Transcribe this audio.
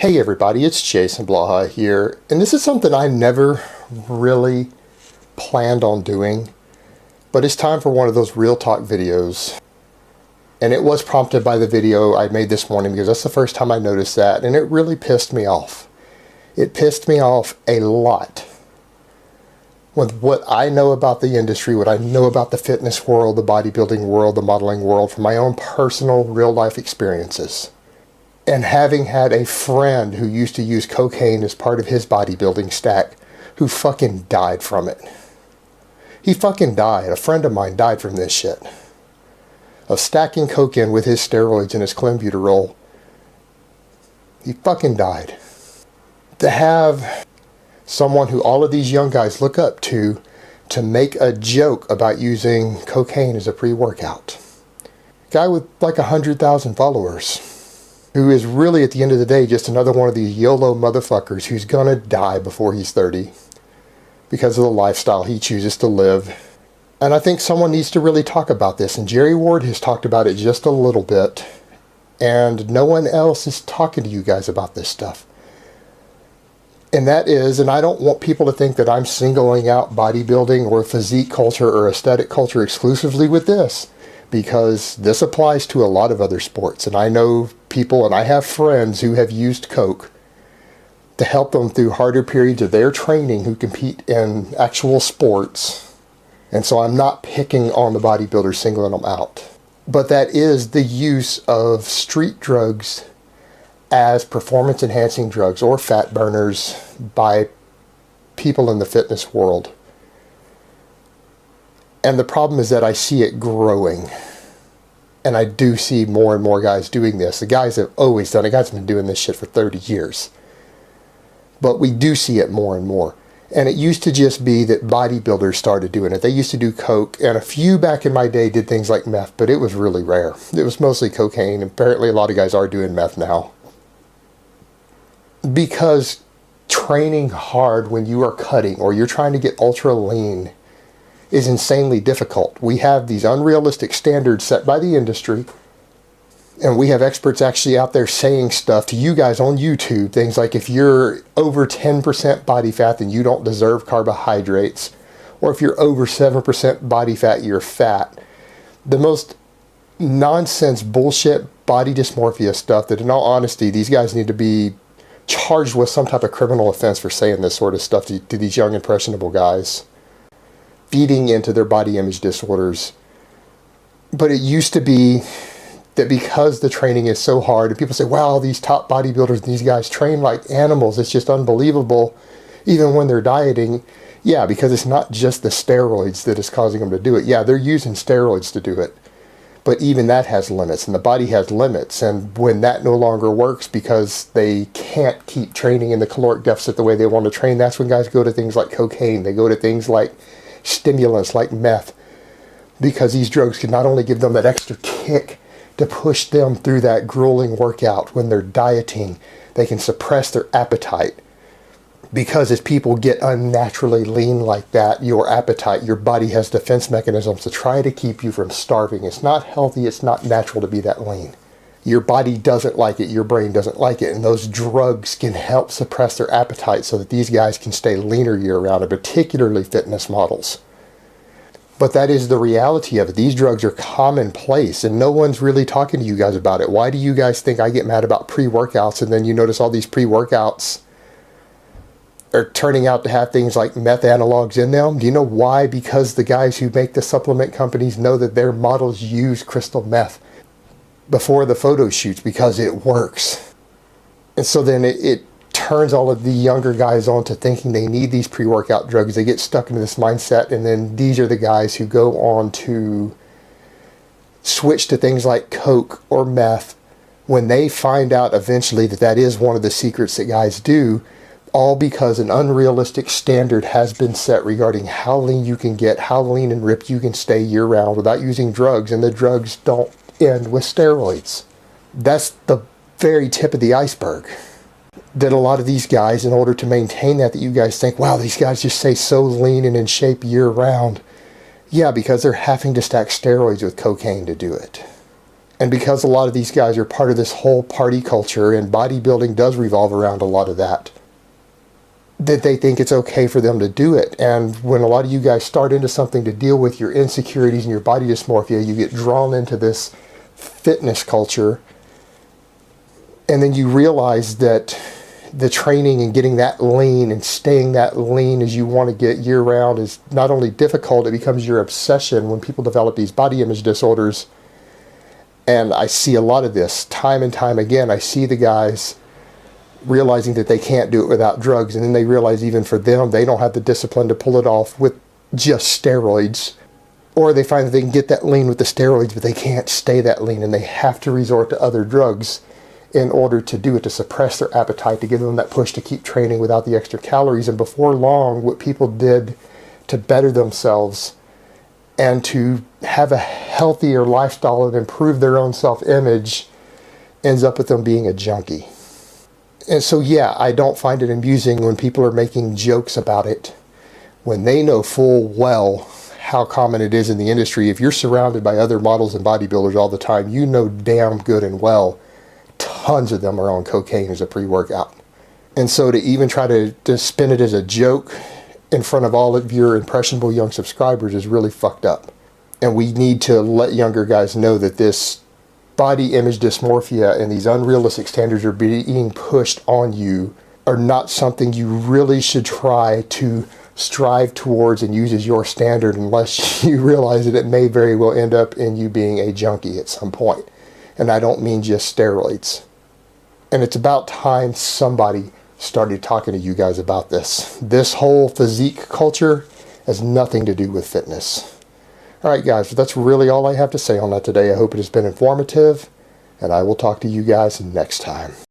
Hey everybody, it's Jason Blaha here, and this is something I never really planned on doing, but it's time for one of those real talk videos. And it was prompted by the video I made this morning because that's the first time I noticed that, and it really pissed me off. It pissed me off a lot. With what I know about the industry, what I know about the fitness world, the bodybuilding world, the modeling world, from my own personal real-life experiences. And having had a friend who used to use cocaine as part of his bodybuilding stack who fucking died from it. He fucking died. A friend of mine died from this shit. Of stacking coke in with his steroids and his clenbuterol. He fucking died. To have someone who all of these young guys look up to make a joke about using cocaine as a pre-workout. Guy with like 100,000 followers. Who is really, at the end of the day, just another one of these YOLO motherfuckers who's gonna die before he's 30 because of the lifestyle he chooses to live. And I think someone needs to really talk about this, and Jerry Ward has talked about it just a little bit, and no one else is talking to you guys about this stuff. And that is, and I don't want people to think that I'm singling out bodybuilding or physique culture or aesthetic culture exclusively with this, because this applies to a lot of other sports. And I know people, and I have friends who have used coke to help them through harder periods of their training who compete in actual sports. And so I'm not picking on the bodybuilders, singling them out. But that is the use of street drugs as performance enhancing drugs or fat burners by people in the fitness world. And the problem is that I see it growing. And I do see more and more guys doing this. The guys have always done it. Guys have been doing this shit for 30 years. But we do see it more and more. And it used to just be that bodybuilders started doing it. They used to do coke, and a few back in my day did things like meth, but it was really rare. It was mostly cocaine. Apparently a lot of guys are doing meth now. Because training hard when you are cutting or you're trying to get ultra lean is insanely difficult. We have these unrealistic standards set by the industry, and we have experts actually out there saying stuff to you guys on YouTube, things like if you're over 10% body fat, then you don't deserve carbohydrates, or if you're over 7% body fat, you're fat. The most nonsense bullshit body dysmorphia stuff that, in all honesty, these guys need to be charged with some type of criminal offense for saying this sort of stuff to these young impressionable guys, feeding into their body image disorders. But it used to be that because the training is so hard, and people say, wow, these top bodybuilders, these guys train like animals, it's just unbelievable, even when they're dieting. Yeah, because it's not just the steroids that is causing them to do it. Yeah, they're using steroids to do it. But even that has limits, and the body has limits. And when that no longer works because they can't keep training in the caloric deficit the way they want to train, that's when guys go to things like cocaine. They go to things like stimulants, like meth, because these drugs can not only give them that extra kick to push them through that grueling workout when they're dieting, they can suppress their appetite. Because as people get unnaturally lean like that, your appetite, your body has defense mechanisms to try to keep you from starving. It's not healthy, it's not natural to be that lean. Your body doesn't like it, your brain doesn't like it, and those drugs can help suppress their appetite so that these guys can stay leaner year-round, and particularly fitness models. But that is the reality of it. These drugs are commonplace, and no one's really talking to you guys about it. Why do you guys think I get mad about pre-workouts, and then you notice all these pre-workouts are turning out to have things like meth analogs in them? Do you know why? Because the guys who make the supplement companies know that their models use crystal meth before the photo shoots because it works. And so then it turns all of the younger guys on to thinking they need these pre-workout drugs. They get stuck into this mindset, and then these are the guys who go on to switch to things like coke or meth when they find out eventually that that is one of the secrets that guys do, all because an unrealistic standard has been set regarding how lean you can get, how lean and ripped you can stay year-round without using drugs, and the drugs don't end with steroids. That's the very tip of the iceberg. That a lot of these guys, in order to maintain that you guys think, wow, these guys just stay so lean and in shape year-round. Yeah, because they're having to stack steroids with cocaine to do it. And because a lot of these guys are part of this whole party culture, and bodybuilding does revolve around a lot of that, that they think it's okay for them to do it. And when a lot of you guys start into something to deal with your insecurities and your body dysmorphia, you get drawn into this fitness culture, and then you realize that the training and getting that lean and staying that lean as you want to get year round is not only difficult, it becomes your obsession when people develop these body image disorders. And I see a lot of this time and time again. I see the guys realizing that they can't do it without drugs, and then they realize even for them, they don't have the discipline to pull it off with just steroids. Or they find that they can get that lean with the steroids, but they can't stay that lean, and they have to resort to other drugs in order to do it, to suppress their appetite, to give them that push to keep training without the extra calories. And before long, what people did to better themselves and to have a healthier lifestyle and improve their own self-image ends up with them being a junkie. And so, yeah, I don't find it amusing when people are making jokes about it when they know full well how common it is in the industry. If you're surrounded by other models and bodybuilders all the time, you know damn good and well tons of them are on cocaine as a pre-workout. And so to even try to spin it as a joke in front of all of your impressionable young subscribers is really fucked up. And we need to let younger guys know that this body image dysmorphia and these unrealistic standards are being pushed on you are not something you really should try to strive towards and use as your standard, unless you realize that it may very well end up in you being a junkie at some point. And I don't mean just steroids. And it's about time somebody started talking to you guys about this. This whole physique culture has nothing to do with fitness. Alright guys, that's really all I have to say on that today. I hope it has been informative, and I will talk to you guys next time.